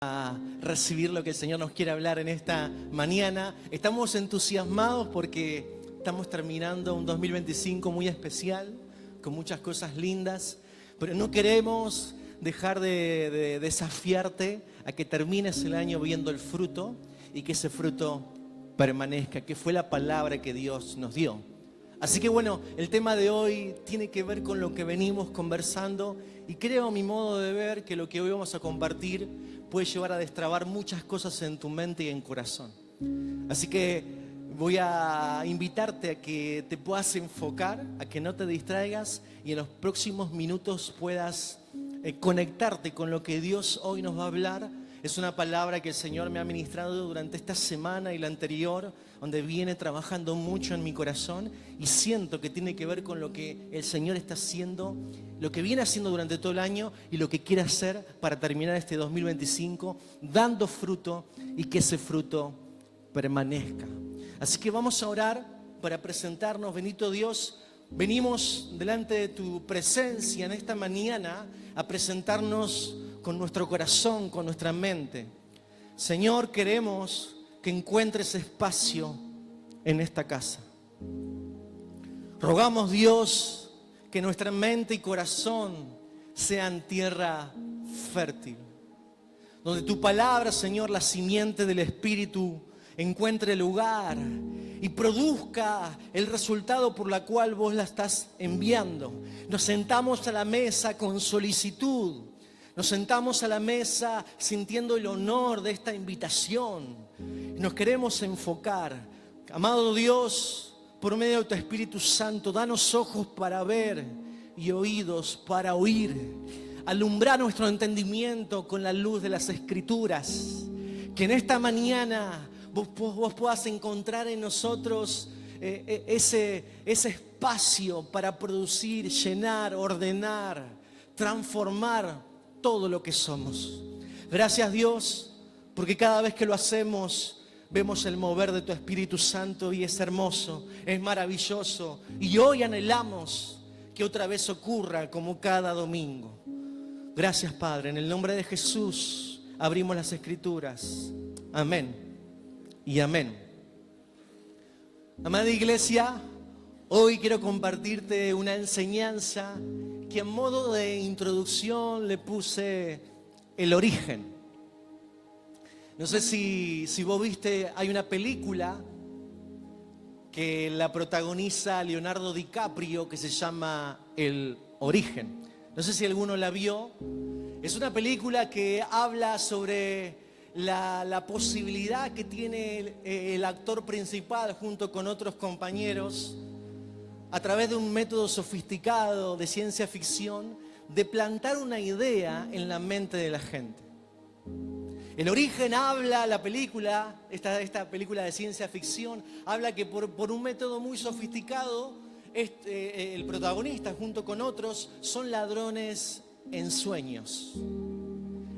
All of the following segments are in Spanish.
A recibir lo que el Señor nos quiere hablar en esta mañana. Estamos entusiasmados porque estamos terminando un 2025 muy especial, con muchas cosas lindas, pero no queremos dejar de desafiarte a que termines el año viendo el fruto y que ese fruto permanezca, que fue la palabra que Dios nos dio. Así que bueno, el tema de hoy tiene que ver con lo que venimos conversando y creo, a mi modo de ver, que lo que hoy vamos a compartir puede llevar a destrabar muchas cosas en tu mente y en corazón. Así que voy a invitarte a que te puedas enfocar, a que no te distraigas y en los próximos minutos puedas conectarte con lo que Dios hoy nos va a hablar. Es una palabra que el Señor me ha ministrado durante esta semana y la anterior, donde viene trabajando mucho en mi corazón y siento que tiene que ver con lo que el Señor está haciendo, lo que viene haciendo durante todo el año y lo que quiere hacer para terminar este 2025, dando fruto y que ese fruto permanezca. Así que vamos a orar para presentarnos. Bendito Dios, venimos delante de tu presencia en esta mañana a presentarnos con nuestro corazón, con nuestra mente. Señor, queremos que encuentres espacio en esta casa. Rogamos, Dios, que nuestra mente y corazón sean tierra fértil, donde tu palabra, Señor, la simiente del Espíritu, encuentre lugar y produzca el resultado por la cual vos la estás enviando. Nos sentamos a la mesa con solicitud. Nos sentamos a la mesa sintiendo el honor de esta invitación. Nos queremos enfocar. Amado Dios, por medio de tu Espíritu Santo, danos ojos para ver y oídos para oír. Alumbrar nuestro entendimiento con la luz de las Escrituras. Que en esta mañana vos puedas encontrar en nosotros ese espacio para producir, llenar, ordenar, transformar todo lo que somos. Gracias, Dios, porque cada vez que lo hacemos vemos el mover de tu Espíritu Santo y es hermoso, es maravilloso. Y hoy anhelamos que otra vez ocurra como cada domingo. Gracias, Padre, en el nombre de Jesús abrimos las Escrituras. Amén y amén. Amada iglesia, hoy quiero compartirte una enseñanza que en modo de introducción le puse el origen. No sé si vos viste, hay una película que la protagoniza Leonardo DiCaprio que se llama El Origen. No sé si alguno la vio. Es una película que habla sobre la posibilidad que tiene el actor principal junto con otros compañeros, a través de un método sofisticado de ciencia ficción, de plantar una idea en la mente de la gente. El Origen habla, la película, esta película de ciencia ficción, habla que por un método muy sofisticado, el protagonista junto con otros son ladrones en sueños.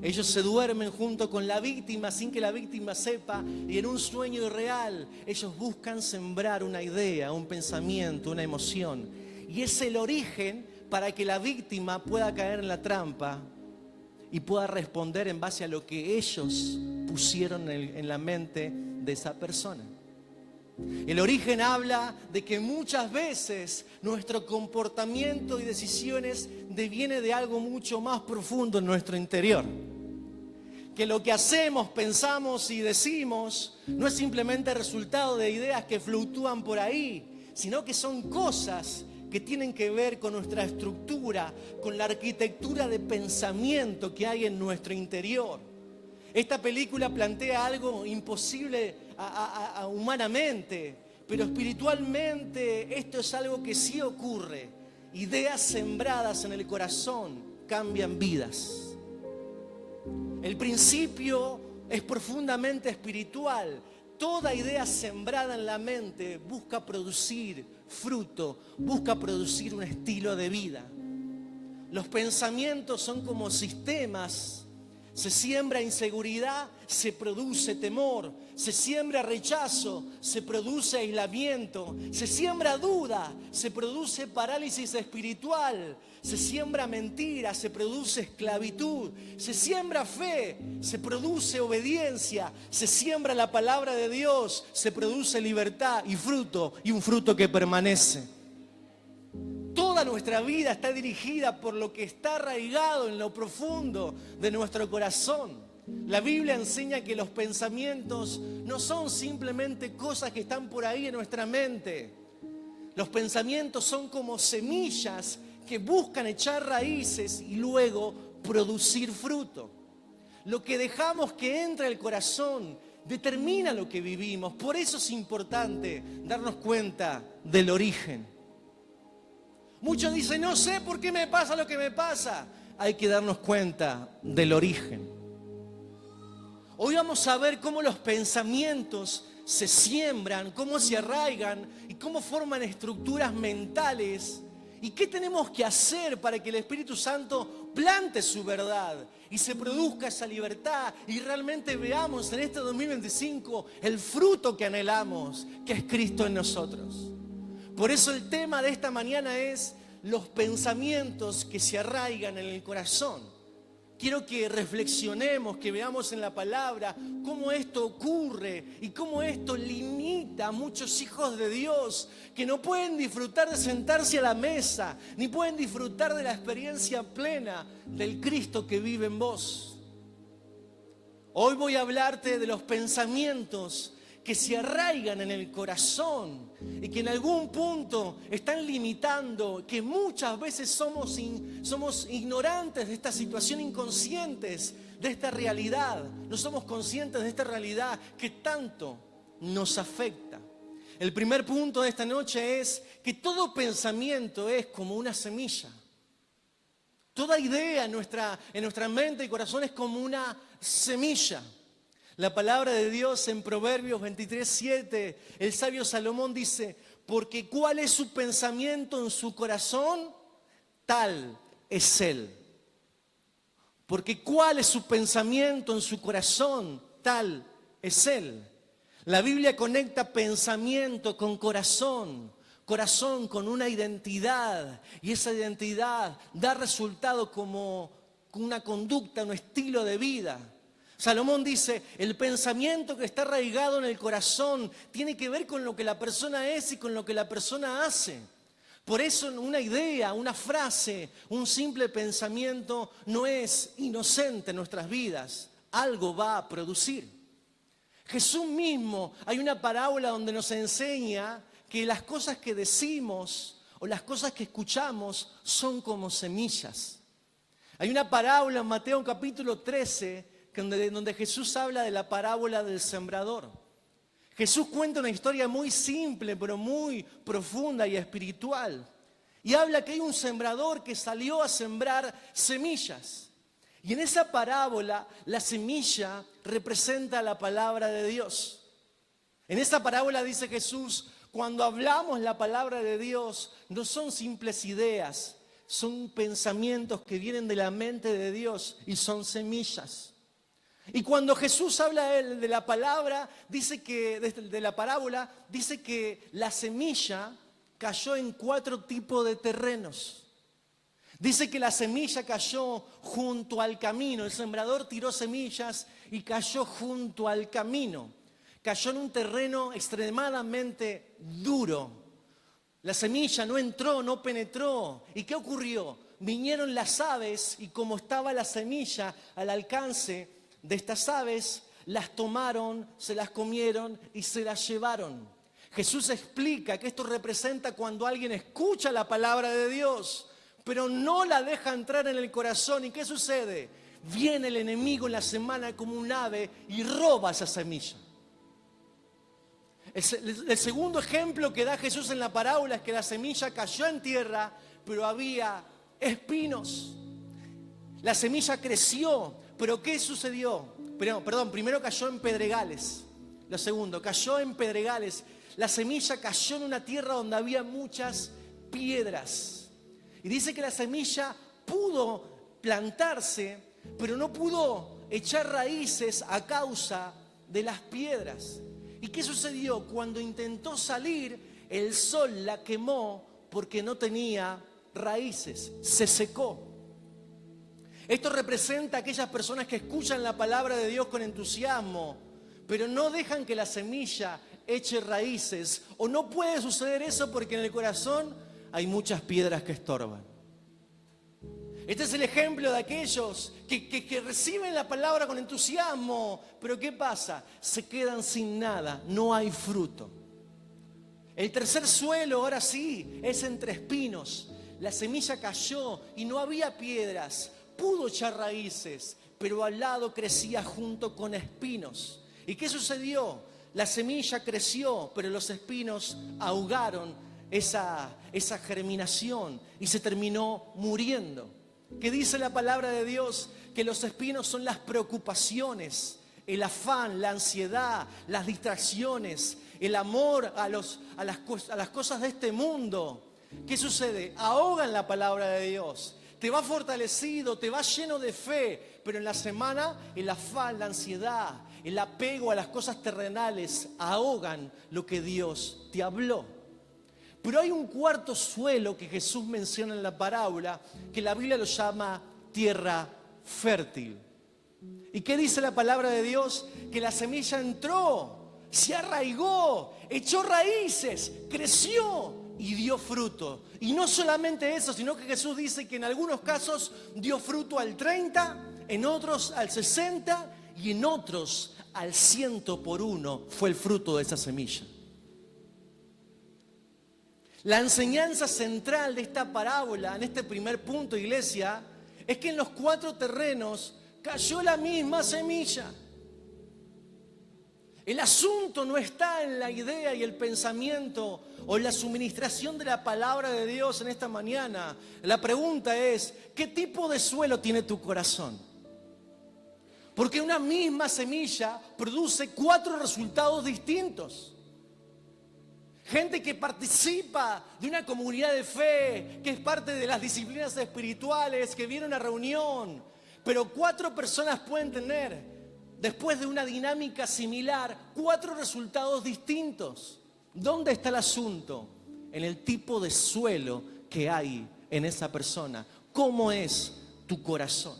Ellos se duermen junto con la víctima sin que la víctima sepa y en un sueño irreal ellos buscan sembrar una idea, un pensamiento, una emoción. Y es el origen para que la víctima pueda caer en la trampa y pueda responder en base a lo que ellos pusieron en la mente de esa persona. El Origen habla de que muchas veces nuestro comportamiento y decisiones deviene de algo mucho más profundo en nuestro interior. Que lo que hacemos, pensamos y decimos no es simplemente resultado de ideas que fluctúan por ahí, sino que son cosas que tienen que ver con nuestra estructura, con la arquitectura de pensamiento que hay en nuestro interior. Esta película plantea algo imposible humanamente, pero espiritualmente esto es algo que sí ocurre. Ideas sembradas en el corazón cambian vidas. El principio es profundamente espiritual. Toda idea sembrada en la mente busca producir fruto, busca producir un estilo de vida. Los pensamientos son como sistemas Se siembra inseguridad, se produce temor. Se siembra rechazo, se produce aislamiento. Se siembra duda, se produce parálisis espiritual. Se siembra mentira, se produce esclavitud. Se siembra fe, se produce obediencia. Se siembra la palabra de Dios, se produce libertad y fruto, y un fruto que permanece. Toda nuestra vida está dirigida por lo que está arraigado en lo profundo de nuestro corazón. La Biblia enseña que los pensamientos no son simplemente cosas que están por ahí en nuestra mente. Los pensamientos son como semillas que buscan echar raíces y luego producir fruto. Lo que dejamos que entre al corazón determina lo que vivimos. Por eso es importante darnos cuenta del origen. Muchos dicen, no sé por qué me pasa lo que me pasa. Hay que darnos cuenta del origen. Hoy vamos a ver cómo los pensamientos se siembran, cómo se arraigan y cómo forman estructuras mentales. ¿Y qué tenemos que hacer para que el Espíritu Santo plante su verdad y se produzca esa libertad y realmente veamos en este 2025 el fruto que anhelamos, que es Cristo en nosotros? Por eso el tema de esta mañana es los pensamientos que se arraigan en el corazón. Quiero que reflexionemos, que veamos en la palabra cómo esto ocurre y cómo esto limita a muchos hijos de Dios que no pueden disfrutar de sentarse a la mesa, ni pueden disfrutar de la experiencia plena del Cristo que vive en vos. Hoy voy a hablarte de los pensamientos que se arraigan en el corazón y que en algún punto están limitando, que muchas veces somos ignorantes de esta situación, inconscientes de esta realidad. No somos conscientes de esta realidad que tanto nos afecta. El primer punto de esta noche es que todo pensamiento es como una semilla. Toda idea en nuestra mente y corazón es como una semilla. La palabra de Dios en Proverbios 23:7, el sabio Salomón dice, porque cuál es su pensamiento en su corazón, tal es él. Porque cuál es su pensamiento en su corazón, tal es él. La Biblia conecta pensamiento con corazón, corazón con una identidad, y esa identidad da resultado como una conducta, un estilo de vida. Salomón dice, el pensamiento que está arraigado en el corazón tiene que ver con lo que la persona es y con lo que la persona hace. Por eso una idea, una frase, un simple pensamiento no es inocente en nuestras vidas. Algo va a producir. Jesús mismo, hay una parábola donde nos enseña que las cosas que decimos o las cosas que escuchamos son como semillas. Hay una parábola en Mateo capítulo 13 donde Jesús habla de la parábola del sembrador. Jesús cuenta una historia muy simple, pero muy profunda y espiritual. Y habla que hay un sembrador que salió a sembrar semillas. Y en esa parábola, la semilla representa la palabra de Dios. En esa parábola dice Jesús, cuando hablamos la palabra de Dios, no son simples ideas, son pensamientos que vienen de la mente de Dios y son semillas. Y cuando Jesús habla de la palabra, dice que, de la parábola, dice que la semilla cayó en 4 tipos de terrenos. Dice que la semilla cayó junto al camino. El sembrador tiró semillas y cayó junto al camino. Cayó en un terreno extremadamente duro. La semilla no entró, no penetró. ¿Y qué ocurrió? Vinieron las aves y como estaba la semilla al alcance de estas aves, las tomaron, se las comieron y se las llevaron. Jesús explica que esto representa cuando alguien escucha la palabra de Dios, pero no la deja entrar en el corazón. ¿Y qué sucede? Viene el enemigo en la semana como un ave y roba esa semilla. El segundo ejemplo que da Jesús en la parábola es que la semilla cayó en tierra, pero había espinos. La semilla creció. ¿Pero qué sucedió? Primero cayó en pedregales. Lo segundo, cayó en pedregales. La semilla cayó en una tierra donde había muchas piedras. Y dice que la semilla pudo plantarse, pero no pudo echar raíces a causa de las piedras. ¿Y qué sucedió? Cuando intentó salir, el sol la quemó porque no tenía raíces, se secó. Esto representa a aquellas personas que escuchan la palabra de Dios con entusiasmo, pero no dejan que la semilla eche raíces. O no puede suceder eso porque en el corazón hay muchas piedras que estorban. Este es el ejemplo de aquellos que reciben la palabra con entusiasmo, pero ¿qué pasa? Se quedan sin nada, no hay fruto. El tercer suelo, ahora sí, es entre espinos. La semilla cayó y no había piedras. Pudo echar raíces, pero al lado crecía junto con espinos. ¿Y qué sucedió? La semilla creció, pero los espinos ahogaron esa germinación y se terminó muriendo. ¿Qué dice la palabra de Dios? Que los espinos son las preocupaciones, el afán, la ansiedad, las distracciones, el amor a las cosas de este mundo. ¿Qué sucede? Ahogan la palabra de Dios. Te va fortalecido, te va lleno de fe, pero en la semana el afán, la ansiedad, el apego a las cosas terrenales ahogan lo que Dios te habló. Pero hay un cuarto suelo que Jesús menciona en la parábola, que la Biblia lo llama tierra fértil. ¿Y qué dice la palabra de Dios? Que la semilla entró, se arraigó, echó raíces, creció y dio fruto. Y no solamente eso, sino que Jesús dice que en algunos casos dio fruto al 30, en otros al 60 y en otros al 100 por 1 fue el fruto de esa semilla. La enseñanza central de esta parábola, en este primer punto, iglesia, es que en los 4 terrenos cayó la misma semilla. El asunto no está en la idea y el pensamiento o en la suministración de la palabra de Dios en esta mañana. La pregunta es, ¿qué tipo de suelo tiene tu corazón? Porque una misma semilla produce 4 resultados distintos. Gente que participa de una comunidad de fe, que es parte de las disciplinas espirituales, que viene a una reunión. Pero 4 personas pueden tener, después de una dinámica similar, 4 resultados distintos. ¿Dónde está el asunto? En el tipo de suelo que hay en esa persona. ¿Cómo es tu corazón?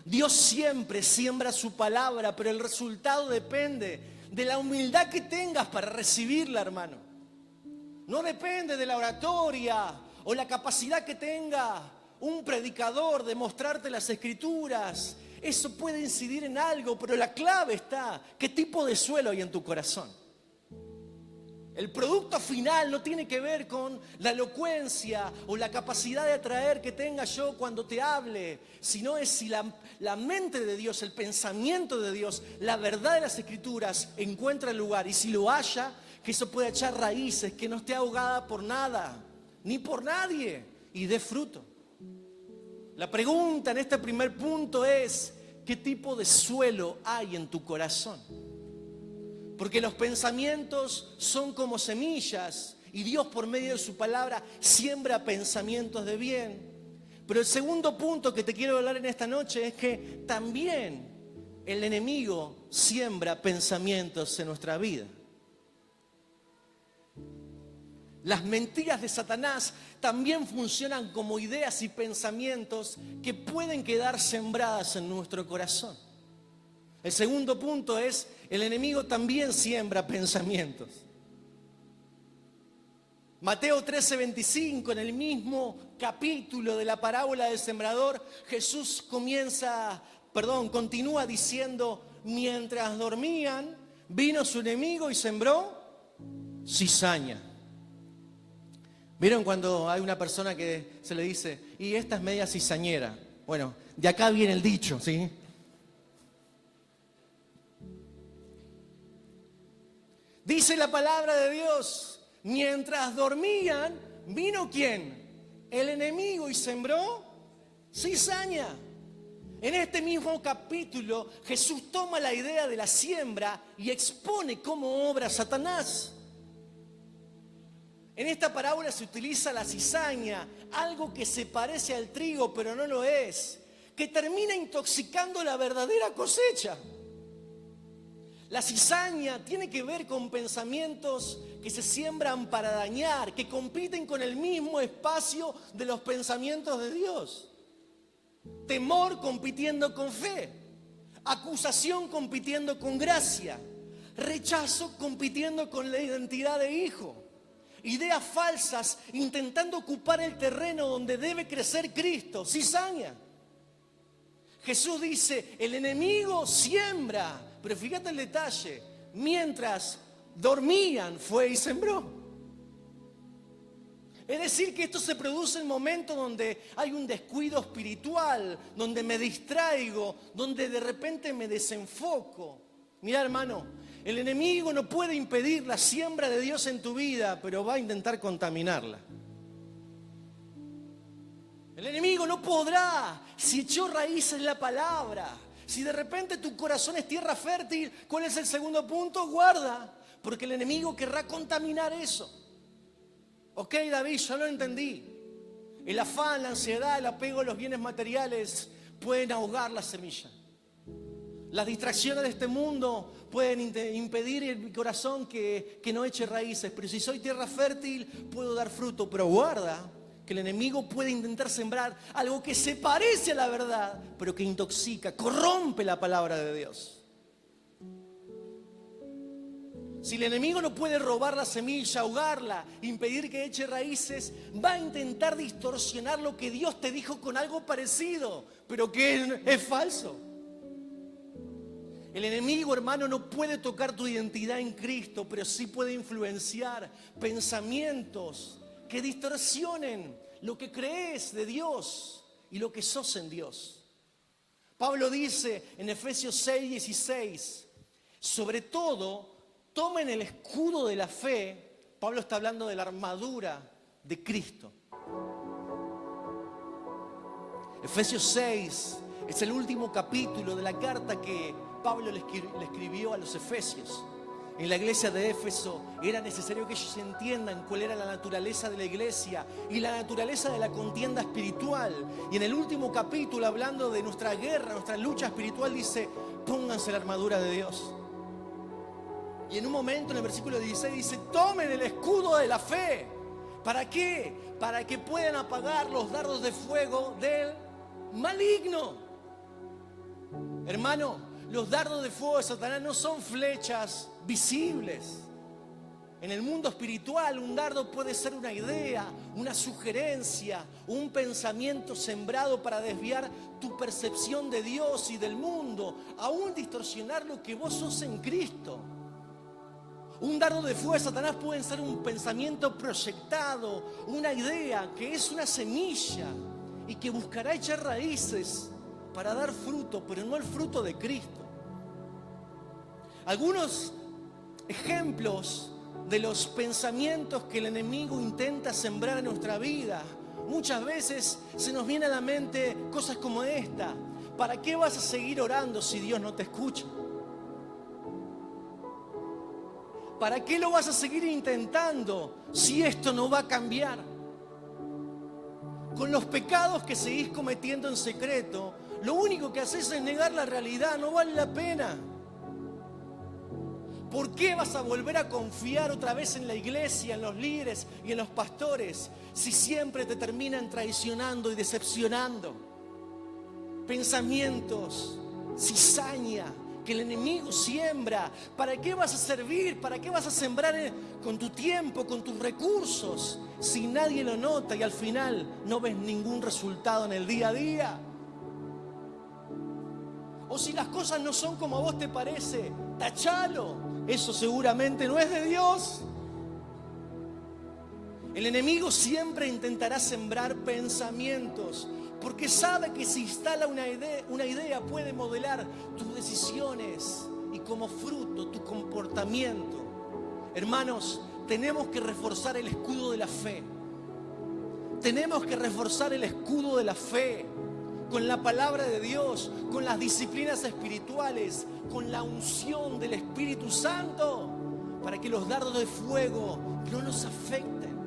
Dios siempre siembra su palabra, pero el resultado depende de la humildad que tengas para recibirla, hermano. No depende de la oratoria o la capacidad que tenga un predicador de mostrarte las escrituras. Eso puede incidir en algo, pero la clave está, ¿qué tipo de suelo hay en tu corazón? El producto final no tiene que ver con la elocuencia o la capacidad de atraer que tenga yo cuando te hable, sino es si la mente de Dios, el pensamiento de Dios, la verdad de las escrituras encuentra el lugar. Y si lo haya, que eso pueda echar raíces, que no esté ahogada por nada, ni por nadie, y dé fruto. La pregunta en este primer punto es, ¿qué tipo de suelo hay en tu corazón? Porque los pensamientos son como semillas y Dios por medio de su palabra siembra pensamientos de bien. Pero el segundo punto que te quiero hablar en esta noche es que también el enemigo siembra pensamientos en nuestra vida. Las mentiras de Satanás también funcionan como ideas y pensamientos que pueden quedar sembradas en nuestro corazón. El segundo punto es, el enemigo también siembra pensamientos. Mateo 13:25, en el mismo capítulo de la parábola del sembrador, Jesús continúa diciendo, mientras dormían, vino su enemigo y sembró cizaña. ¿Vieron cuando hay una persona que se le dice, y esta es media cizañera? Bueno, de acá viene el dicho, ¿sí? Dice la palabra de Dios, mientras dormían, ¿vino quién? El enemigo y sembró cizaña. En este mismo capítulo, Jesús toma la idea de la siembra y expone cómo obra Satanás. En esta parábola se utiliza la cizaña, algo que se parece al trigo, pero no lo es. que termina intoxicando la verdadera cosecha. La cizaña tiene que ver con pensamientos que se siembran para dañar, que compiten con el mismo espacio de los pensamientos de Dios. Temor compitiendo con fe, acusación compitiendo con gracia, rechazo compitiendo con la identidad de hijo, ideas falsas intentando ocupar el terreno donde debe crecer Cristo, cizaña. Jesús dice, el enemigo siembra, pero fíjate el detalle, mientras dormían fue y sembró. Es decir, que esto se produce en momentos donde hay un descuido espiritual, donde me distraigo, donde de repente me desenfoco. Mira, hermano, el enemigo no puede impedir la siembra de Dios en tu vida, pero va a intentar contaminarla. El enemigo no podrá, si echó raíces en la palabra, si de repente tu corazón es tierra fértil, ¿cuál es el segundo punto? Guarda, porque el enemigo querrá contaminar eso. Ok, David, yo lo entendí. El afán, la ansiedad, el apego a los bienes materiales pueden ahogar la semilla. Las distracciones de este mundo pueden impedir en mi corazón que no eche raíces. Pero si soy tierra fértil, puedo dar fruto. Pero guarda, que el enemigo puede intentar sembrar algo que se parece a la verdad, pero que intoxica, corrompe la palabra de Dios. Si el enemigo no puede robar la semilla, ahogarla, impedir que eche raíces, va a intentar distorsionar lo que Dios te dijo con algo parecido, pero que es falso. El enemigo, hermano, no puede tocar tu identidad en Cristo, pero sí puede influenciar pensamientos que distorsionen lo que crees de Dios y lo que sos en Dios. Pablo dice en Efesios 6:16, sobre todo, tomen el escudo de la fe. Pablo está hablando de la armadura de Cristo. Efesios 6 es el último capítulo de la carta que Pablo le escribió a los efesios. En la iglesia de Éfeso era necesario que ellos entiendan cuál era la naturaleza de la iglesia y la naturaleza de la contienda espiritual. Y en el último capítulo, hablando de nuestra guerra, nuestra lucha espiritual, dice, pónganse la armadura de Dios. Y en un momento, en el versículo 16, dice, tomen el escudo de la fe. ¿Para qué? Para que puedan apagar los dardos de fuego del maligno. Hermano, los dardos de fuego de Satanás no son flechas visibles. En el mundo espiritual, un dardo puede ser una idea, una sugerencia, un pensamiento sembrado para desviar tu percepción de Dios y del mundo, aún distorsionar lo que vos sos en Cristo. Un dardo de fuego de Satanás puede ser un pensamiento proyectado, una idea que es una semilla y que buscará echar raíces para dar fruto, pero no el fruto de Cristo. Algunos ejemplos de los pensamientos que el enemigo intenta sembrar en nuestra vida. Muchas veces se nos viene a la mente cosas como esta. ¿Para qué vas a seguir orando si Dios no te escucha? ¿Para qué lo vas a seguir intentando si esto no va a cambiar? Con los pecados que seguís cometiendo en secreto, lo único que haces es negar la realidad, no vale la pena. ¿Por qué vas a volver a confiar otra vez en la iglesia, en los líderes y en los pastores si siempre te terminan traicionando y decepcionando? Pensamientos, cizaña que el enemigo siembra. ¿Para qué vas a servir? ¿Para qué vas a sembrar con tu tiempo, con tus recursos, si nadie lo nota y al final no ves ningún resultado en el día a día? O si las cosas no son como a vos te parece, tachalo. Eso seguramente no es de Dios. El enemigo siempre intentará sembrar pensamientos, porque sabe que si instala una idea puede modelar tus decisiones y como fruto tu comportamiento. Hermanos, tenemos que reforzar el escudo de la fe. Tenemos que reforzar el escudo de la fe con la palabra de Dios, con las disciplinas espirituales, con la unción del Espíritu Santo, para que los dardos de fuego no nos afecten.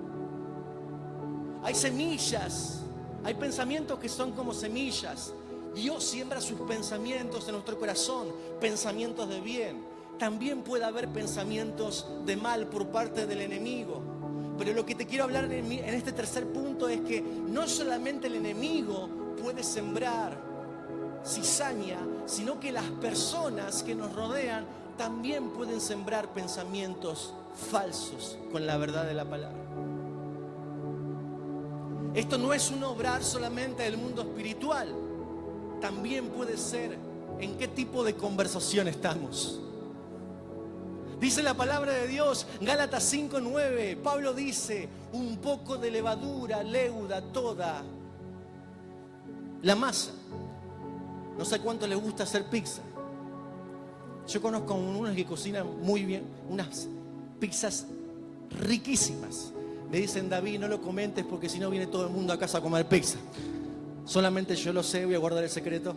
Hay semillas, hay pensamientos que son como semillas Dios siembra sus pensamientos en nuestro corazón, pensamientos de bien. También puede haber pensamientos de mal por parte del enemigo. Pero lo que te quiero hablar en este tercer punto es que no solamente el enemigo puede sembrar cizaña, sino que las personas que nos rodean también pueden sembrar pensamientos falsos con la verdad de la palabra. Esto no es un obrar solamente del mundo espiritual, también puede ser en qué tipo de conversación estamos. Dice la palabra de Dios, Gálatas 5:9, Pablo dice, un poco de levadura leuda toda la masa. No sé cuánto les gusta hacer pizza. Yo conozco unos que cocinan muy bien, unas pizzas riquísimas. Me dicen, David, no lo comentes porque si no viene todo el mundo a casa a comer pizza. Solamente yo lo sé, voy a guardar el secreto.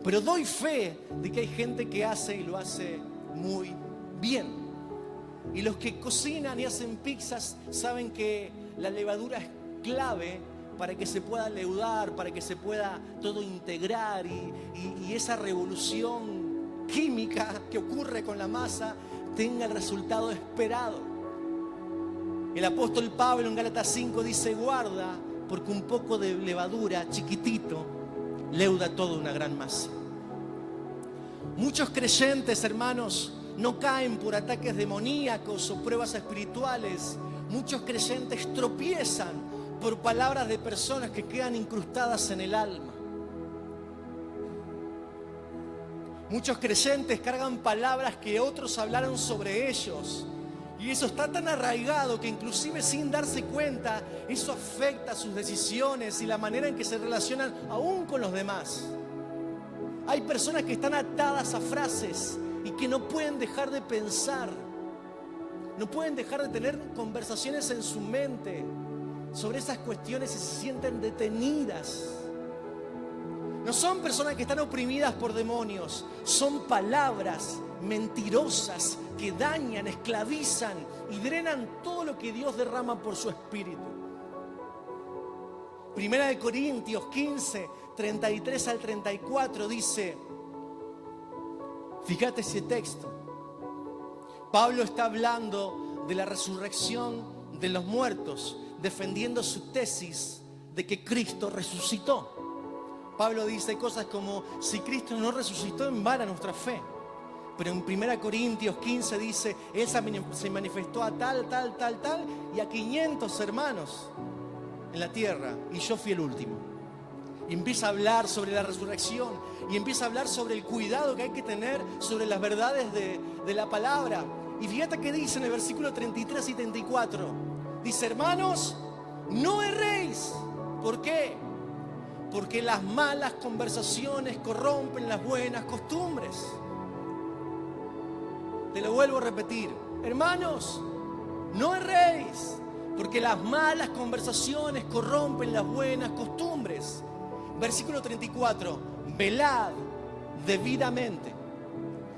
Pero doy fe de que hay gente que hace y lo hace muy bien. Y los que cocinan y hacen pizzas saben que la levadura es clave para que se pueda leudar, para que se pueda todo integrar y esa revolución química que ocurre con la masa tenga el resultado esperado. El apóstol Pablo en Gálatas 5 dice, guarda, porque un poco de levadura, chiquitito, leuda toda una gran masa. Muchos creyentes, hermanos, no caen por ataques demoníacos o pruebas espirituales. Muchos creyentes tropiezan por palabras de personas que quedan incrustadas en el alma. Muchos creyentes cargan palabras que otros hablaron sobre ellos. Y eso está tan arraigado que inclusive sin darse cuenta, eso afecta sus decisiones y la manera en que se relacionan aún con los demás. Hay personas que están atadas a frases y que no pueden dejar de pensar. No pueden dejar de tener conversaciones en su mente sobre esas cuestiones y se sienten detenidas. No son personas que están oprimidas por demonios, son palabras mentirosas que dañan, esclavizan y drenan todo lo que Dios derrama por su espíritu. Primera de Corintios 15, 33 al 34 dice, fíjate ese texto, Pablo está hablando de la resurrección de los muertos, defendiendo su tesis de que Cristo resucitó. Pablo dice cosas como, si Cristo no resucitó, en vano nuestra fe. Pero en 1 Corintios 15 dice, Él se manifestó a tal, y a 500 hermanos en la tierra, y yo fui el último. Y empieza a hablar sobre la resurrección, y empieza a hablar sobre el cuidado que hay que tener sobre las verdades de la palabra. Y fíjate que dice en el versículo 33 y 34, dice, hermanos, no erréis. ¿Por qué? Porque las malas conversaciones corrompen las buenas costumbres. Te lo vuelvo a repetir. Hermanos, no erréis, porque las malas conversaciones corrompen las buenas costumbres. Versículo 34. Velad debidamente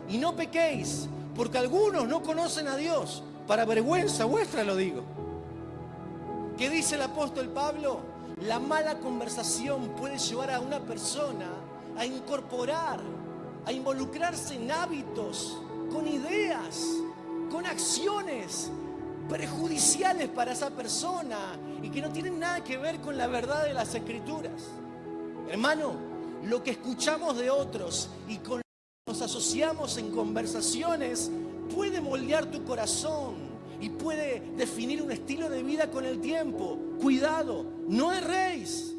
y no pequéis, porque algunos no conocen a Dios. Para vergüenza vuestra lo digo. ¿Qué dice el apóstol Pablo? La mala conversación puede llevar a una persona a incorporar, a involucrarse en hábitos, con ideas, con acciones perjudiciales para esa persona y que no tienen nada que ver con la verdad de las Escrituras. Hermano, lo que escuchamos de otros y con lo que nos asociamos en conversaciones puede moldear tu corazón y puede definir un estilo de vida con el tiempo. Cuidado, no erréis.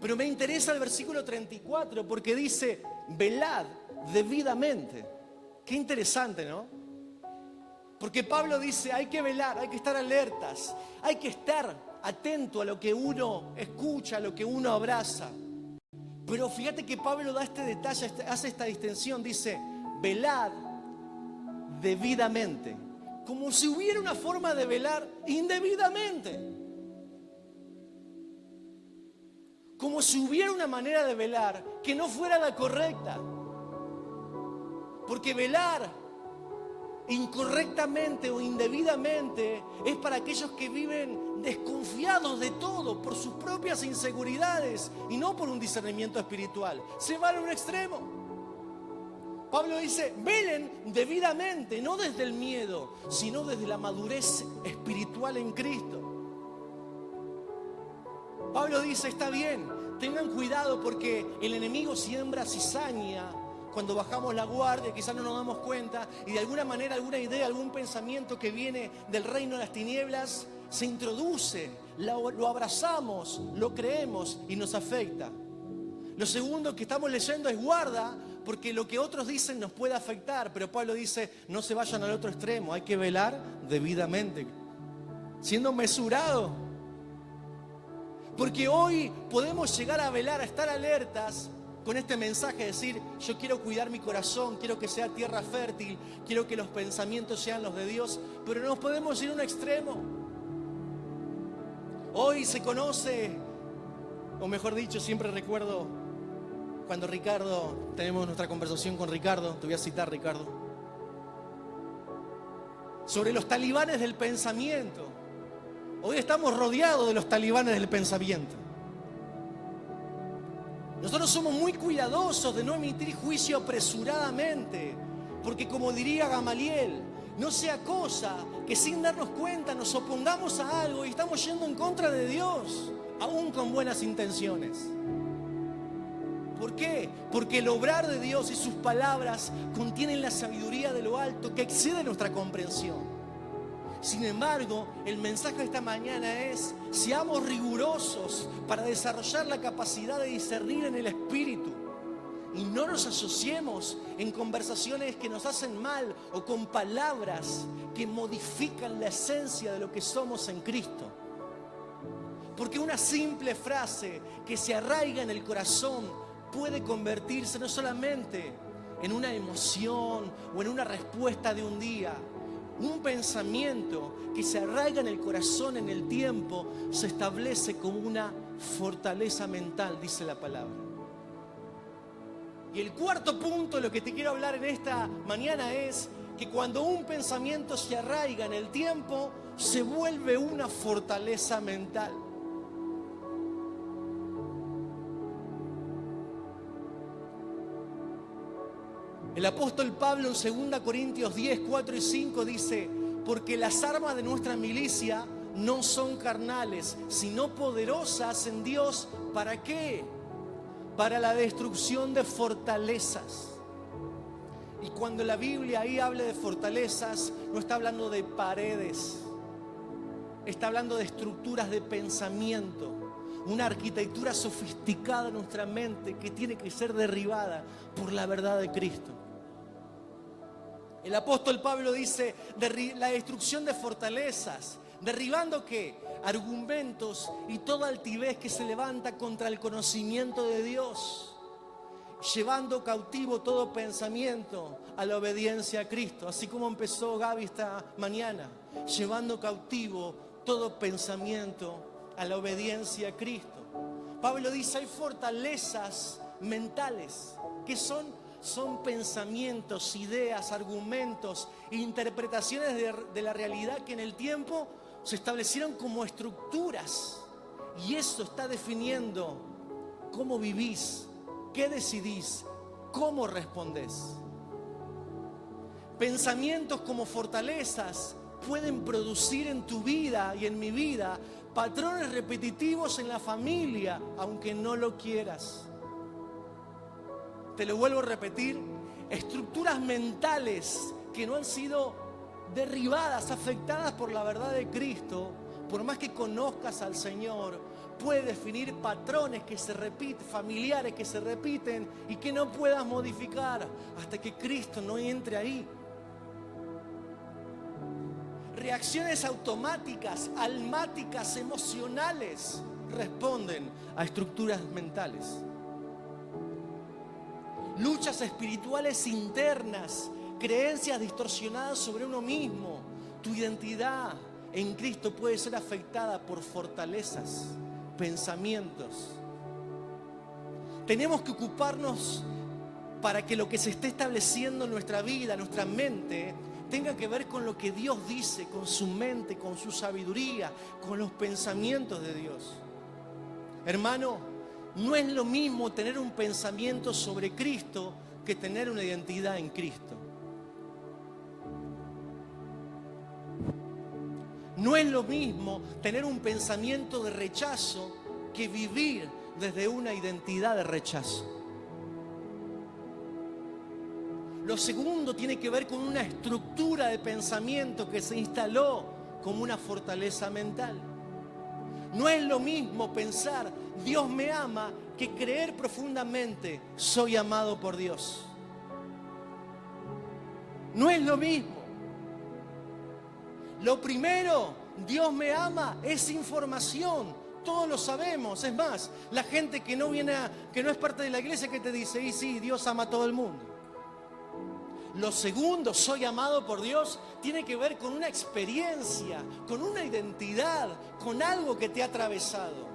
Pero me interesa el versículo 34 porque dice, velad debidamente. Qué interesante, ¿no? Porque Pablo dice, hay que velar, hay que estar alertas, hay que estar atento a lo que uno escucha, a lo que uno abraza. Pero fíjate que Pablo da este detalle, hace esta distinción, dice, velad debidamente, como si hubiera una forma de velar indebidamente, como si hubiera una manera de velar que no fuera la correcta, porque velar incorrectamente o indebidamente es para aquellos que viven desconfiados de todo por sus propias inseguridades y no por un discernimiento espiritual. Se van a un extremo. Pablo dice, velen debidamente, no desde el miedo, sino desde la madurez espiritual en Cristo. Pablo dice, está bien, tengan cuidado porque el enemigo siembra cizaña. Cuando bajamos la guardia, quizás no nos damos cuenta y de alguna manera, alguna idea, algún pensamiento que viene del reino de las tinieblas se introduce, lo abrazamos, lo creemos y nos afecta. Lo segundo que estamos leyendo es guarda, porque lo que otros dicen nos puede afectar, pero Pablo dice, no se vayan al otro extremo, hay que velar debidamente, siendo mesurado. Porque hoy podemos llegar a velar, a estar alertas con este mensaje, decir, yo quiero cuidar mi corazón, quiero que sea tierra fértil, quiero que los pensamientos sean los de Dios, pero no nos podemos ir a un extremo. Hoy se conoce, o mejor dicho, siempre recuerdo cuando Ricardo, tenemos nuestra conversación con Ricardo, te voy a citar, Ricardo, sobre los talibanes del pensamiento. Hoy estamos rodeados de los talibanes del pensamiento. Nosotros somos muy cuidadosos de no emitir juicio apresuradamente, porque como diría Gamaliel, no sea cosa que sin darnos cuenta nos opongamos a algo y estamos yendo en contra de Dios, aún con buenas intenciones. ¿Por qué? Porque el obrar de Dios y sus palabras contienen la sabiduría de lo alto que excede nuestra comprensión. Sin embargo, el mensaje de esta mañana es, seamos rigurosos para desarrollar la capacidad de discernir en el Espíritu y no nos asociemos en conversaciones que nos hacen mal o con palabras que modifican la esencia de lo que somos en Cristo. Porque una simple frase que se arraiga en el corazón puede convertirse no solamente en una emoción o en una respuesta de un día. Un pensamiento que se arraiga en el corazón en el tiempo se establece como una fortaleza mental, dice la palabra. Y el cuarto punto de lo que te quiero hablar en esta mañana es que cuando un pensamiento se arraiga en el tiempo, se vuelve una fortaleza mental. El apóstol Pablo en 2 Corintios 10, 4 y 5 dice, porque las armas de nuestra milicia no son carnales, sino poderosas en Dios. ¿Para qué? Para la destrucción de fortalezas. Y cuando la Biblia ahí habla de fortalezas, no está hablando de paredes, está hablando de estructuras de pensamiento. Una arquitectura sofisticada en nuestra mente que tiene que ser derribada por la verdad de Cristo. El apóstol Pablo dice, la destrucción de fortalezas, derribando ¿qué? Argumentos y toda altivez que se levanta contra el conocimiento de Dios, llevando cautivo todo pensamiento a la obediencia a Cristo, así como empezó Gaby esta mañana, llevando cautivo todo pensamiento a la obediencia a Cristo. Pablo dice, hay fortalezas mentales que son pensamientos, ideas, argumentos, interpretaciones de la realidad que en el tiempo se establecieron como estructuras. Y eso está definiendo cómo vivís, qué decidís, cómo respondés. Pensamientos como fortalezas pueden producir en tu vida y en mi vida patrones repetitivos en la familia, aunque no lo quieras. Te lo vuelvo a repetir, estructuras mentales que no han sido derribadas, afectadas por la verdad de Cristo, por más que conozcas al Señor, puede definir patrones que se repiten, familiares que se repiten y que no puedas modificar hasta que Cristo no entre ahí. Reacciones automáticas, almáticas, emocionales, responden a estructuras mentales. Luchas espirituales internas, creencias distorsionadas sobre uno mismo. Tu identidad en Cristo puede ser afectada por fortalezas, pensamientos. Tenemos que ocuparnos para que lo que se esté estableciendo en nuestra vida, nuestra mente, tenga que ver con lo que Dios dice, con su mente, con su sabiduría, con los pensamientos de Dios. Hermano, no es lo mismo tener un pensamiento sobre Cristo que tener una identidad en Cristo. No es lo mismo tener un pensamiento de rechazo que vivir desde una identidad de rechazo. Lo segundo tiene que ver con una estructura de pensamiento que se instaló como una fortaleza mental. No es lo mismo pensar Dios me ama que creer profundamente soy amado por Dios. No es lo mismo. Lo primero, Dios me ama, es información. Todos lo sabemos. Es más, la gente que no es parte de la iglesia que te dice, y sí, Dios ama a todo el mundo. Lo segundo, soy amado por Dios, tiene que ver con una experiencia, con una identidad, con algo que te ha atravesado.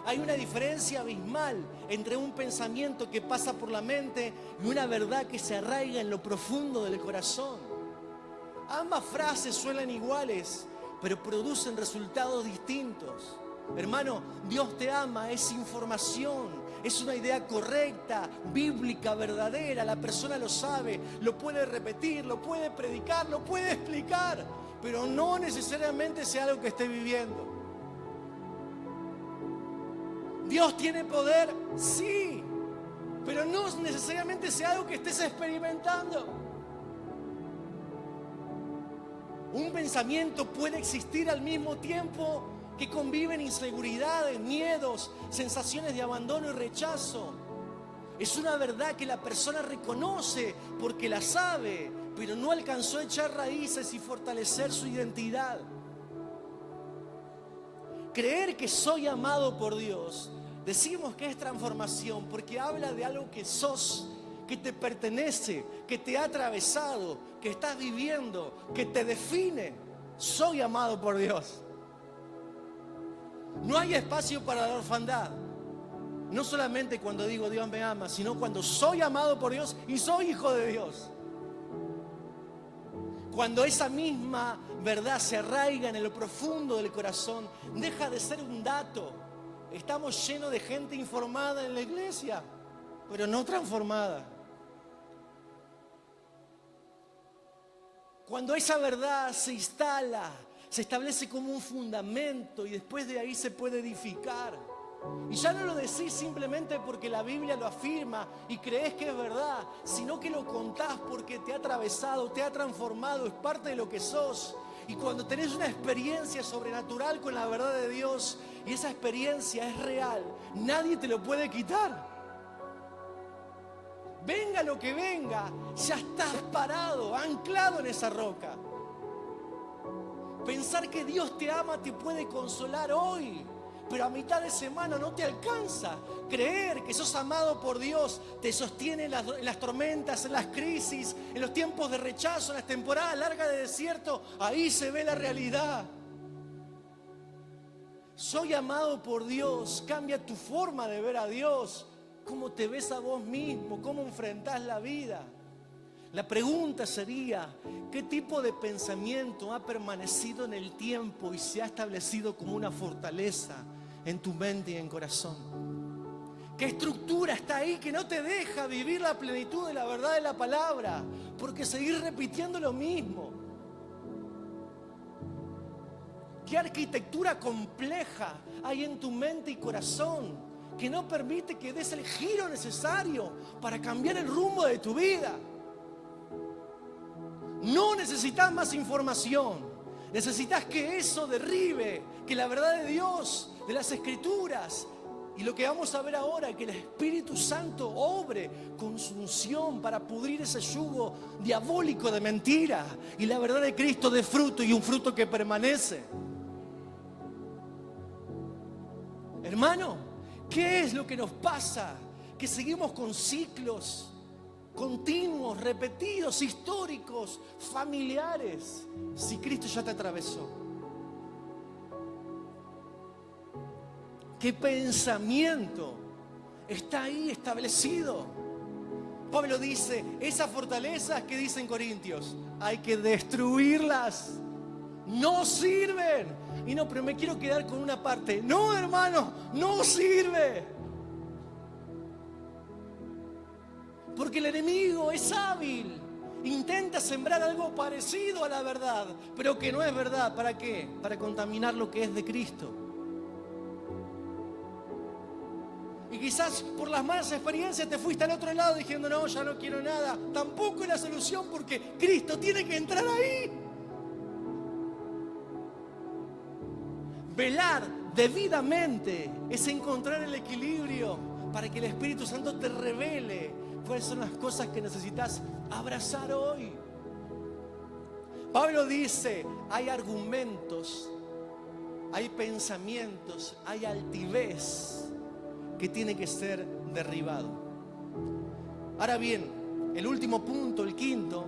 Hay una diferencia abismal entre un pensamiento que pasa por la mente y una verdad que se arraiga en lo profundo del corazón. Ambas frases suenan iguales, pero producen resultados distintos. Hermano, Dios te ama, es información. Es una idea correcta, bíblica, verdadera. La persona lo sabe, lo puede repetir, lo puede predicar, lo puede explicar, pero no necesariamente sea algo que esté viviendo. Dios tiene poder, sí, pero no necesariamente sea algo que estés experimentando. Un pensamiento puede existir al mismo tiempo que conviven inseguridades, miedos, sensaciones de abandono y rechazo. Es una verdad que la persona reconoce porque la sabe, pero no alcanzó a echar raíces y fortalecer su identidad. Creer que soy amado por Dios, decimos que es transformación porque habla de algo que sos, que te pertenece, que te ha atravesado, que estás viviendo, que te define. Soy amado por Dios. No hay espacio para la orfandad. No solamente cuando digo Dios me ama, sino cuando soy amado por Dios y soy hijo de Dios. Cuando esa misma verdad se arraiga en lo profundo del corazón, deja de ser un dato. Estamos llenos de gente informada en la iglesia, pero no transformada. Cuando esa verdad se instala, se establece como un fundamento y después de ahí se puede edificar. Y ya no lo decís simplemente porque la Biblia lo afirma y crees que es verdad, sino que lo contás porque te ha atravesado, te ha transformado, es parte de lo que sos. Y cuando tenés una experiencia sobrenatural con la verdad de Dios y esa experiencia es real, nadie te lo puede quitar. Venga lo que venga, ya estás parado, anclado en esa roca. Pensar que Dios te ama te puede consolar hoy, pero a mitad de semana no te alcanza. Creer que sos amado por Dios te sostiene en las tormentas, en las crisis, en los tiempos de rechazo, en las temporadas largas de desierto. Ahí se ve la realidad. Soy amado por Dios. Cambia tu forma de ver a Dios, cómo te ves a vos mismo, cómo enfrentás la vida. La pregunta sería, ¿qué tipo de pensamiento ha permanecido en el tiempo y se ha establecido como una fortaleza en tu mente y en corazón? ¿Qué estructura está ahí que no te deja vivir la plenitud de la verdad de la palabra? Porque seguir repitiendo lo mismo. ¿Qué arquitectura compleja hay en tu mente y corazón que no permite que des el giro necesario para cambiar el rumbo de tu vida? No necesitas más información, necesitas que eso derribe, que la verdad de Dios, de las Escrituras y lo que vamos a ver ahora, que el Espíritu Santo obre con su unción para pudrir ese yugo diabólico de mentira y la verdad de Cristo de fruto y un fruto que permanece. Hermano, ¿qué es lo que nos pasa? Que seguimos con ciclos continuos, repetidos, históricos, familiares, si Cristo ya te atravesó. ¿Qué pensamiento está ahí establecido? Pablo dice, esas fortalezas que dicen Corintios, hay que destruirlas. No sirven. Y no, pero me quiero quedar con una parte. No, hermano, no sirve. Porque el enemigo es hábil. Intenta sembrar algo parecido a la verdad, pero que no es verdad. ¿Para qué? Para contaminar lo que es de Cristo. Y quizás por las malas experiencias te fuiste al otro lado diciendo, no, ya no quiero nada. Tampoco es la solución, porque Cristo tiene que entrar ahí. Velar debidamente es encontrar el equilibrio para que el Espíritu Santo te revele cuáles son las cosas que necesitas abrazar hoy. Pablo dice, hay argumentos, hay pensamientos, hay altivez que tiene que ser derribado. Ahora bien, el último punto, el quinto,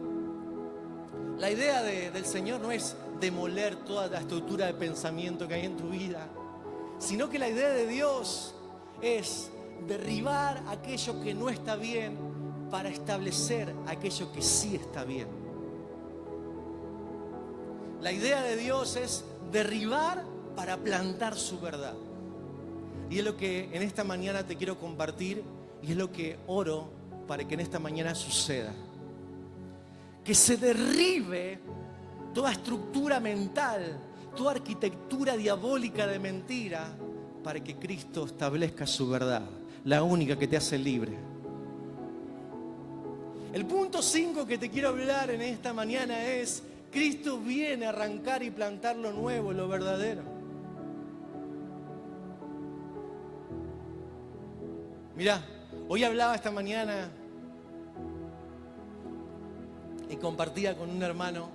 la idea del Señor no es demoler toda la estructura de pensamiento que hay en tu vida, sino que la idea de Dios es derribar aquello que no está bien para establecer aquello que sí está bien. La idea de Dios es derribar para plantar su verdad. Y es lo que en esta mañana te quiero compartir, y es lo que oro para que en esta mañana suceda. Que se derribe toda estructura mental, toda arquitectura diabólica de mentira, para que Cristo establezca su verdad, la única que te hace libre. El punto 5 que te quiero hablar en esta mañana es: Cristo viene a arrancar y plantar lo nuevo, lo verdadero. Mirá, hoy hablaba esta mañana y compartía con un hermano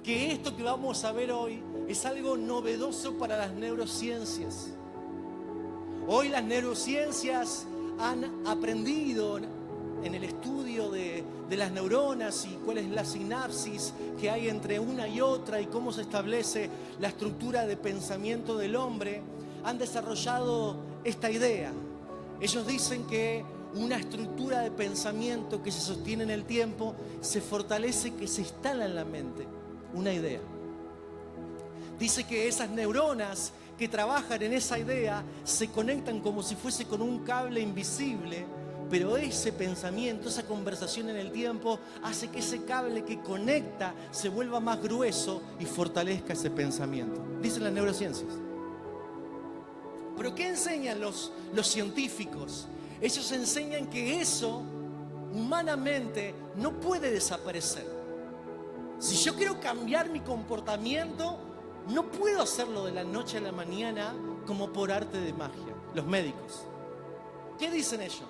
que esto que vamos a ver hoy es algo novedoso para las neurociencias. Hoy las neurociencias han aprendido en el estudio de las neuronas y cuál es la sinapsis que hay entre una y otra y cómo se establece la estructura de pensamiento del hombre. Han desarrollado esta idea. Ellos dicen que una estructura de pensamiento que se sostiene en el tiempo se fortalece, que se instala en la mente. Una idea. Dice que esas neuronas que trabajan en esa idea se conectan como si fuese con un cable invisible, pero ese pensamiento, esa conversación en el tiempo hace que ese cable que conecta se vuelva más grueso y fortalezca ese pensamiento. Dicen las neurociencias. ¿Pero qué enseñan los científicos? Ellos enseñan que eso humanamente no puede desaparecer. Si yo quiero cambiar mi comportamiento, no puedo hacerlo de la noche a la mañana como por arte de magia. Los médicos, ¿qué dicen ellos?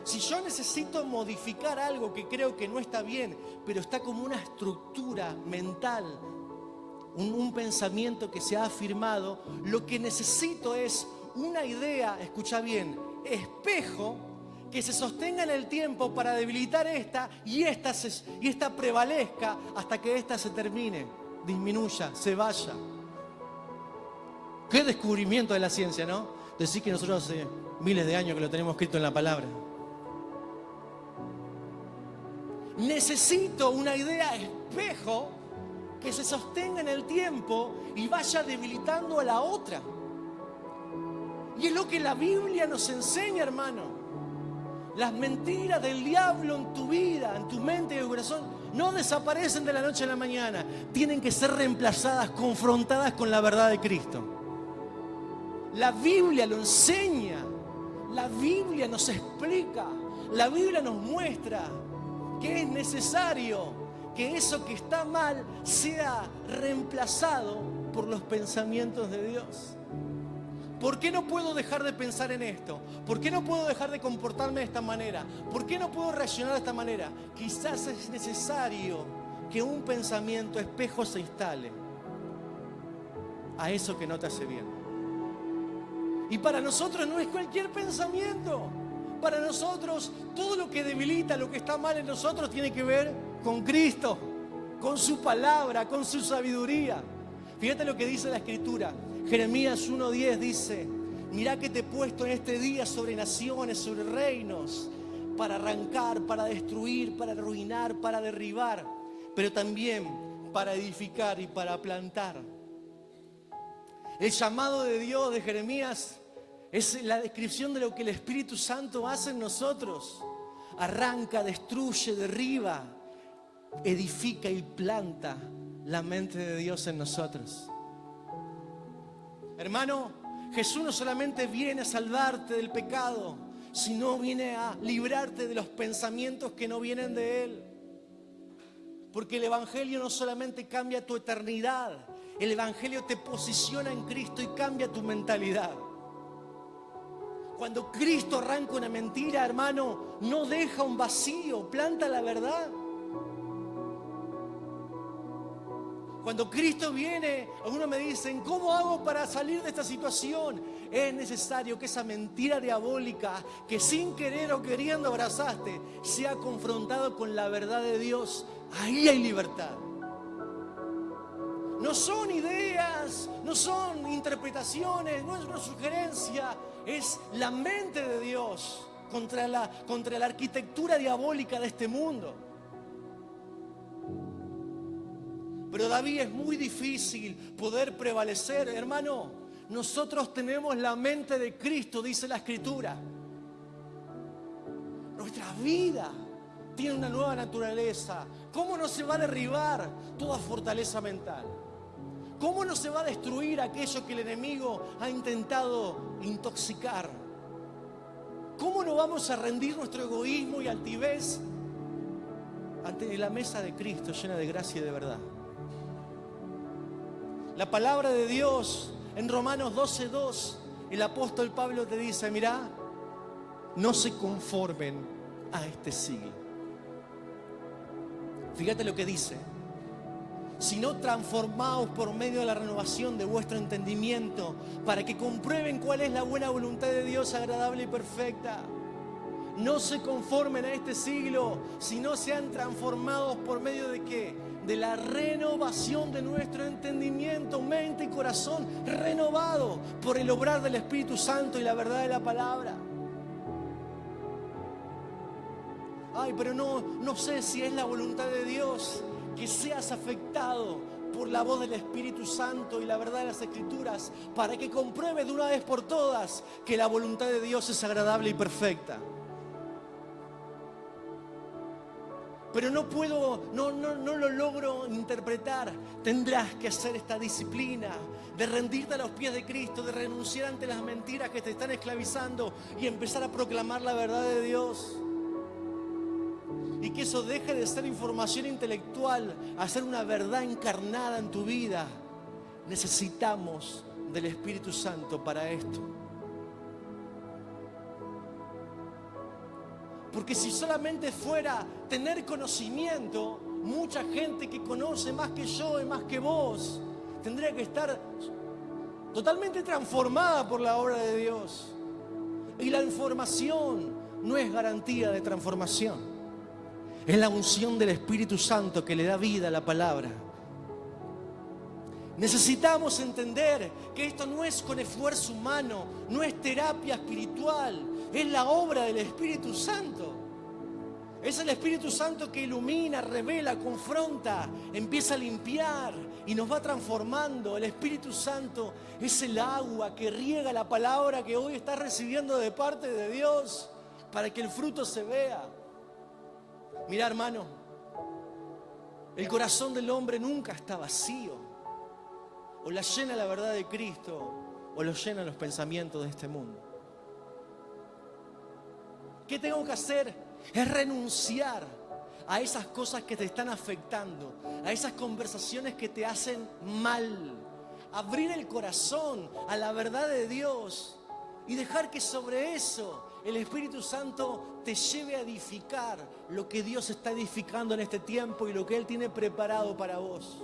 Si yo necesito modificar algo que creo que no está bien, pero está como una estructura mental, un pensamiento que se ha afirmado, lo que necesito es una idea, escucha bien, espejo, que se sostenga en el tiempo para debilitar esta y esta prevalezca hasta que esta se termine, disminuya, se vaya. Qué descubrimiento de la ciencia, ¿no? Decir que nosotros hace miles de años que lo tenemos escrito en la palabra. Necesito una idea espejo que se sostenga en el tiempo y vaya debilitando a la otra. Y es lo que la Biblia nos enseña, hermano. Las mentiras del diablo en tu vida, en tu mente y en tu corazón, no desaparecen de la noche a la mañana. Tienen que ser reemplazadas, confrontadas con la verdad de Cristo. La Biblia lo enseña. La Biblia nos explica. La Biblia nos muestra que es necesario que eso que está mal sea reemplazado por los pensamientos de Dios. ¿Por qué no puedo dejar de pensar en esto? ¿Por qué no puedo dejar de comportarme de esta manera? ¿Por qué no puedo reaccionar de esta manera? Quizás es necesario que un pensamiento espejo se instale a eso que no te hace bien. Y para nosotros no es cualquier pensamiento. Para nosotros todo lo que debilita, lo que está mal en nosotros tiene que ver con Cristo, con su palabra, con su sabiduría. Fíjate lo que dice la Escritura. Jeremías 1:10 dice: mirá que te he puesto en este día sobre naciones, sobre reinos, para arrancar, para destruir, para arruinar, para derribar. pero también para edificar y para plantar. El llamado de Dios de Jeremías es la descripción de lo que el Espíritu Santo hace en nosotros. Arranca, destruye, derriba, edifica y planta la mente de Dios en nosotros. Hermano, Jesús no solamente viene a salvarte del pecado, sino viene a librarte de los pensamientos que no vienen de Él. Porque el Evangelio no solamente cambia tu eternidad, el Evangelio te posiciona en Cristo y cambia tu mentalidad. Cuando Cristo arranca una mentira, hermano, no deja un vacío, planta la verdad. Cuando Cristo viene, algunos me dicen, ¿cómo hago para salir de esta situación? Es necesario que esa mentira diabólica que sin querer o queriendo abrazaste, sea confrontado con la verdad de Dios. Ahí hay libertad. No son ideas, no son interpretaciones, no es una sugerencia, es la mente de Dios contra la arquitectura diabólica de este mundo. Pero David, es muy difícil poder prevalecer. Hermano, nosotros tenemos la mente de Cristo, dice la Escritura. Nuestra vida tiene una nueva naturaleza. ¿Cómo no se va a derribar toda fortaleza mental? ¿Cómo no se va a destruir aquello que el enemigo ha intentado intoxicar? ¿Cómo no vamos a rendir nuestro egoísmo y altivez ante la mesa de Cristo llena de gracia y de verdad? La palabra de Dios en Romanos 12:2, el apóstol Pablo te dice, mirá, no se conformen a este siglo. Fíjate lo que dice, sino transformaos por medio de la renovación de vuestro entendimiento, para que comprueben cuál es la buena voluntad de Dios, agradable y perfecta. No se conformen a este siglo, sino sean transformados por medio de ¿qué? De la renovación de nuestro entendimiento, mente y corazón renovado por el obrar del Espíritu Santo y la verdad de la palabra. Ay, pero no sé si es la voluntad de Dios que seas afectado por la voz del Espíritu Santo y la verdad de las Escrituras, para que compruebes de una vez por todas que la voluntad de Dios es agradable y perfecta. Pero no lo logro interpretar. Tendrás que hacer esta disciplina de rendirte a los pies de Cristo, de renunciar ante las mentiras que te están esclavizando y empezar a proclamar la verdad de Dios. Y que eso deje de ser información intelectual a ser una verdad encarnada en tu vida. Necesitamos del Espíritu Santo para esto. Porque si solamente fuera tener conocimiento, mucha gente que conoce más que yo y más que vos, tendría que estar totalmente transformada por la obra de Dios. Y la información no es garantía de transformación. Es la unción del Espíritu Santo que le da vida a la palabra. Necesitamos entender que esto no es con esfuerzo humano, no es terapia espiritual, es la obra del Espíritu Santo. Es el Espíritu Santo que ilumina, revela, confronta, empieza a limpiar y nos va transformando. El Espíritu Santo es el agua que riega la palabra que hoy estás recibiendo de parte de Dios para que el fruto se vea. Mira, hermano, el corazón del hombre nunca está vacío. O la llena la verdad de Cristo, o lo llenan los pensamientos de este mundo. ¿Qué tengo que hacer? Es renunciar a esas cosas que te están afectando, a esas conversaciones que te hacen mal. Abrir el corazón a la verdad de Dios y dejar que sobre eso el Espíritu Santo te lleve a edificar lo que Dios está edificando en este tiempo y lo que Él tiene preparado para vos.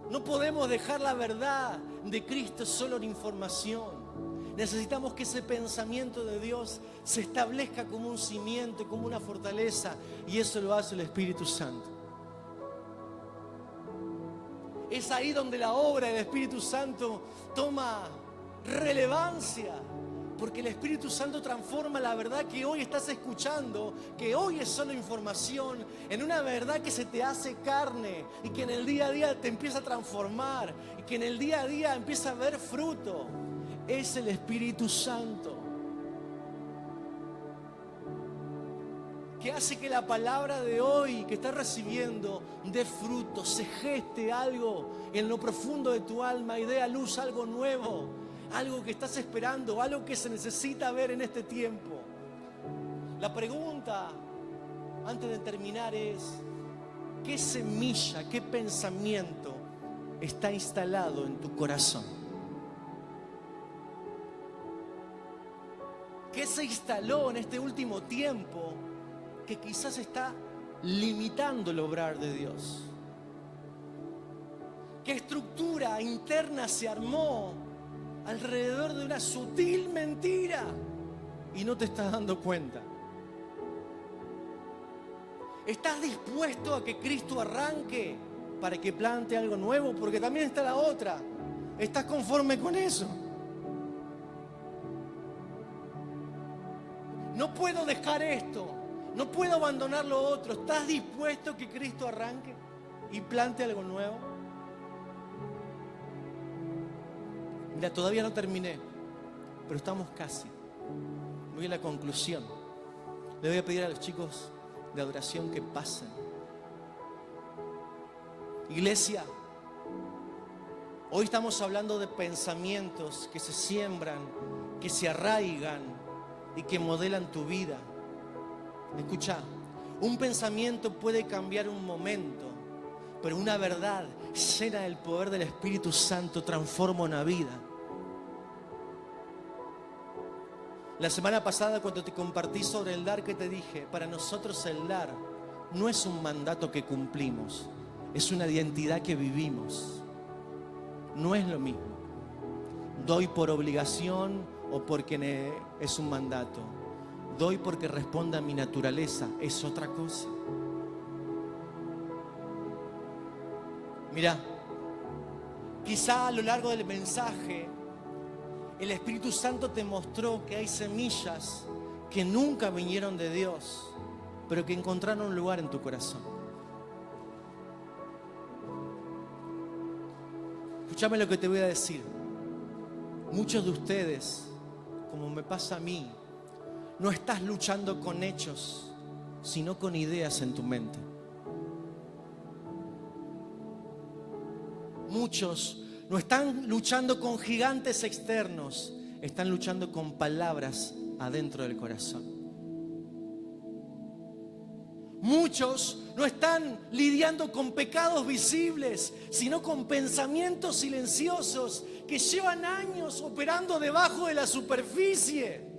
No podemos dejar la verdad de Cristo solo en información. Necesitamos que ese pensamiento de Dios se establezca como un cimiento, como una fortaleza, y eso lo hace el Espíritu Santo. Es ahí donde la obra del Espíritu Santo toma relevancia. Porque el Espíritu Santo transforma la verdad que hoy estás escuchando, que hoy es solo información, en una verdad que se te hace carne y que en el día a día te empieza a transformar y que en el día a día empieza a ver fruto. Es el Espíritu Santo que hace que la palabra de hoy que estás recibiendo dé fruto, se geste algo en lo profundo de tu alma y dé a luz algo nuevo, algo que estás esperando, algo que se necesita ver en este tiempo. La pregunta, antes de terminar, es: ¿qué semilla, qué pensamiento está instalado en tu corazón? ¿Qué se instaló en este último tiempo que quizás está limitando el obrar de Dios? ¿Qué estructura interna se armó alrededor de una sutil mentira y no te estás dando cuenta? ¿Estás dispuesto a que Cristo arranque para que plante algo nuevo? Porque también está la otra. ¿Estás conforme con eso? No puedo dejar esto, no puedo abandonar lo otro. ¿Estás dispuesto a que Cristo arranque y plante algo nuevo? Mira, todavía no terminé, pero estamos casi. Voy a la conclusión. Le voy a pedir a los chicos de adoración que pasen. Iglesia, hoy estamos hablando de pensamientos que se siembran, que se arraigan y que modelan tu vida. Escucha, un pensamiento puede cambiar un momento, pero una verdad llena del poder del Espíritu Santo transforma una vida. La semana pasada, cuando te compartí sobre el dar, que te dije, para nosotros el dar no es un mandato que cumplimos, es una identidad que vivimos. No es lo mismo. Doy por obligación o porque es un mandato. Doy porque responde a mi naturaleza, es otra cosa. Mira, quizá a lo largo del mensaje el Espíritu Santo te mostró que hay semillas que nunca vinieron de Dios, pero que encontraron un lugar en tu corazón. Escúchame lo que te voy a decir. Muchos de ustedes, como me pasa a mí, no estás luchando con hechos, sino con ideas en tu mente. Muchos no están luchando con gigantes externos, están luchando con palabras adentro del corazón. Muchos no están lidiando con pecados visibles, sino con pensamientos silenciosos que llevan años operando debajo de la superficie.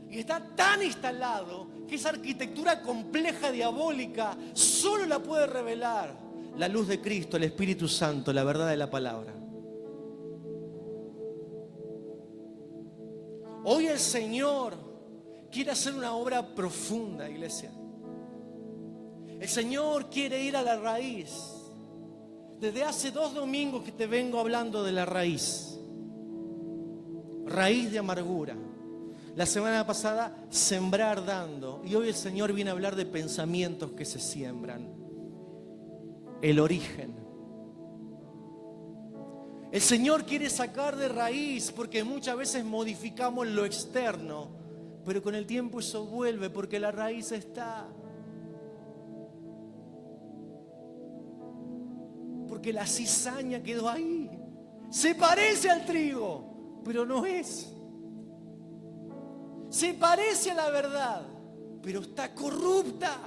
Y está tan instalado que esa arquitectura compleja, diabólica, solo la puede revelar la luz de Cristo, el Espíritu Santo, la verdad de la palabra. Hoy el Señor quiere hacer una obra profunda, iglesia. El Señor quiere ir a la raíz. Desde hace 2 domingos que te vengo hablando de la raíz. Raíz de amargura. La semana pasada, sembrar dando. Y hoy el Señor viene a hablar de pensamientos que se siembran. El origen. El Señor quiere sacar de raíz, porque muchas veces modificamos lo externo, pero con el tiempo eso vuelve porque la raíz está. Porque la cizaña quedó ahí. Se parece al trigo, pero no es. Se parece a la verdad, pero está corrupta.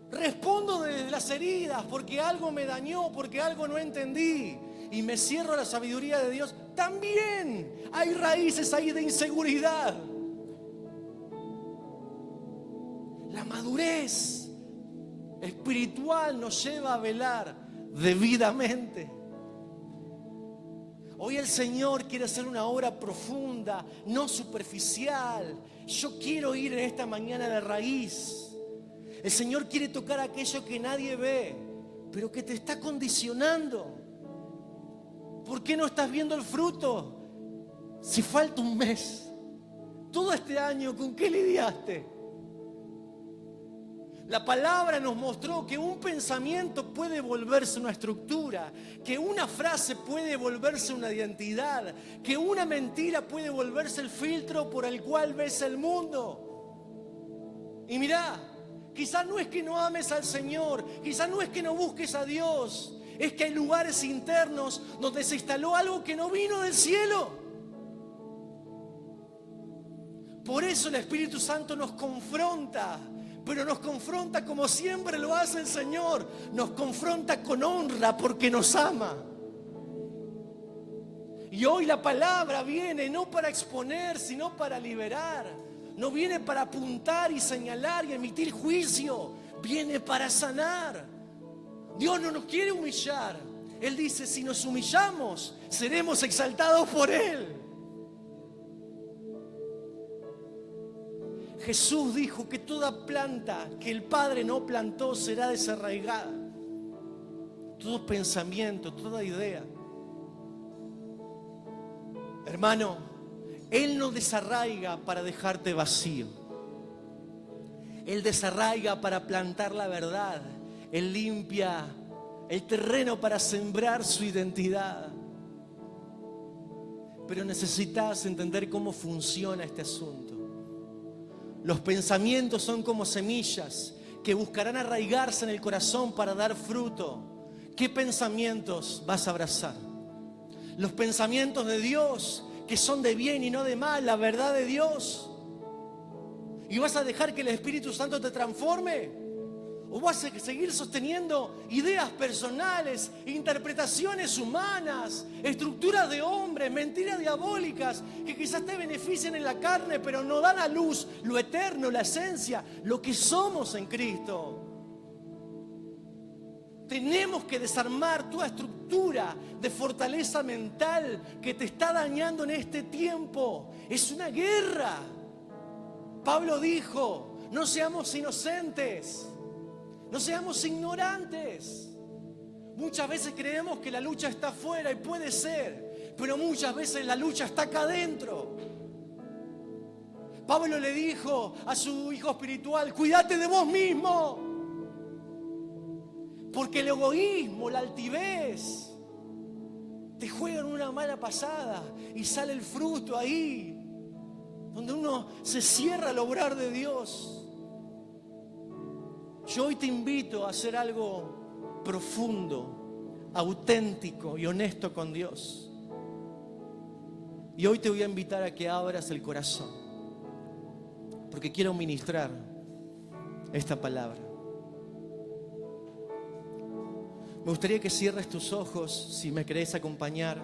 Respondo desde las heridas porque algo me dañó, porque algo no entendí y me cierro a la sabiduría de Dios. También hay raíces ahí de inseguridad. La madurez espiritual nos lleva a velar debidamente. Hoy el Señor quiere hacer una obra profunda, no superficial. Yo quiero ir en esta mañana a la raíz. El Señor quiere tocar aquello que nadie ve, pero que te está condicionando. ¿Por qué no estás viendo el fruto? Si falta un mes, todo este año, ¿con qué lidiaste? La palabra nos mostró que un pensamiento puede volverse una estructura, que una frase puede volverse una identidad, que una mentira puede volverse el filtro por el cual ves el mundo. Y mirá, quizás no es que no ames al Señor, quizás no es que no busques a Dios, es que hay lugares internos donde se instaló algo que no vino del cielo. Por eso el Espíritu Santo nos confronta. Pero nos confronta como siempre lo hace el Señor. Nos confronta con honra porque nos ama. Y hoy la palabra viene no para exponer, sino para liberar. No viene para apuntar y señalar y emitir juicio. Viene para sanar. Dios no nos quiere humillar. Él dice, si nos humillamos, seremos exaltados por Él. Jesús dijo que toda planta que el Padre no plantó será desarraigada. Todo pensamiento, toda idea. Hermano, Él no desarraiga para dejarte vacío. Él desarraiga para plantar la verdad. Él limpia el terreno para sembrar su identidad. Pero necesitas entender cómo funciona este asunto. Los pensamientos son como semillas que buscarán arraigarse en el corazón para dar fruto. ¿Qué pensamientos vas a abrazar? Los pensamientos de Dios, que son de bien y no de mal, la verdad de Dios. ¿Y vas a dejar que el Espíritu Santo te transforme? ¿O vas a seguir sosteniendo ideas personales, interpretaciones humanas, estructuras de hombres, mentiras diabólicas que quizás te beneficien en la carne, pero no dan a luz lo eterno, la esencia, lo que somos en Cristo? Tenemos que desarmar toda estructura de fortaleza mental que te está dañando en este tiempo. Es una guerra. Pablo dijo, no seamos inocentes. No seamos ignorantes. Muchas veces creemos que la lucha está afuera y puede ser, pero muchas veces la lucha está acá adentro. Pablo le dijo a su hijo espiritual, cuídate de vos mismo. Porque el egoísmo, la altivez, te juegan una mala pasada y sale el fruto ahí, donde uno se cierra al obrar de Dios. Yo hoy te invito a hacer algo profundo, auténtico y honesto con Dios. Y hoy te voy a invitar a que abras el corazón, porque quiero ministrar esta palabra. Me gustaría que cierres tus ojos, si me querés acompañar.